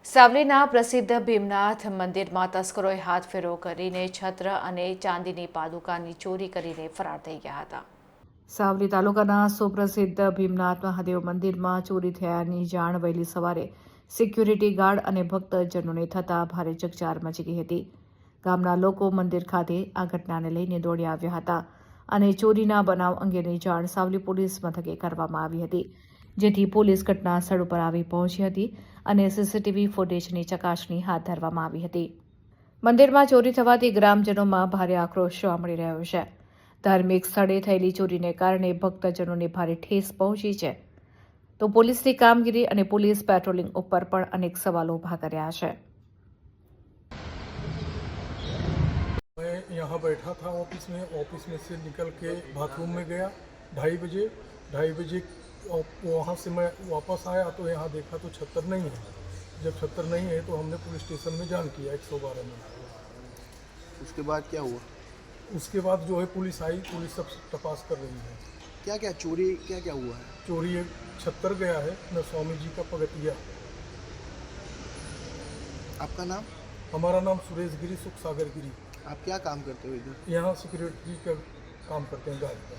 સાવલીના પ્રસિદ્ધ ભીમનાથ મંદિરમાં તસ્કરોએ હાથફેરો કરીને છત્ર અને ચાંદીની પાદુકાની ચોરી કરીને ફરાર થઈ ગયા હતા. સાવલી તાલુકાના સુપ્રસિદ્ધ ભીમનાથ મહાદેવ મંદિરમાં ચોરી થયાની જાણ વહેલી સવારે સિક્યુરિટી ગાર્ડ અને ભક્તજનોને થતાં ભારે ચકચાર મચી ગઈ હતી. ગામના લોકો મંદિર ખાતે આ ઘટનાને લઈને દોડી આવ્યા હતા અને ચોરીના બનાવ અંગેની જાણ સાવલી પોલીસ મથકે કરવામાં આવી હતી, જેથી પોલીસ ઘટના સ્થળ ઉપર આવી પહોંચી હતી અને સીસીટીવી ફૂટેજની ચકાસણી હાથ ધરવામાં આવી હતી. મંદિરમાં ચોરી થવાથી ગ્રામજનોમાં ભારે આક્રોશ જોવા મળી રહ્યો છે. ધાર્મિક સ્થળે થયેલી ચોરીને કારણે ભક્તજનોને ભારે ઠેસ પહોંચી છે, તો પોલીસની કામગીરી અને પોલીસ પેટ્રોલિંગ ઉપર પણ અનેક સવાલો ઊભા કર્યા છે. मैं यहाँ बैठा था ऑफिस में से निकल के बाथरूम में गया 2:30 बजे वहाँ से मैं वापस आया तो यहाँ देखा तो छत्तर नहीं है. जब छत्तर नहीं है तो हमने पुलिस स्टेशन में जान किया 112 में. उसके बाद क्या हुआ? उसके बाद जो है पुलिस आई, पुलिस सब तपास कर रही है. क्या क्या चोरी क्या क्या हुआ है? चोरी एक छत्तर गया है न स्वामी जी का पगतिया. आपका नाम? हमारा नाम सुरेश गिरी, सुख सागर गिरी. आप क्या काम करते हो इधर? यहाँ सिक्योरिटी का काम करते हैं गाड़ी का.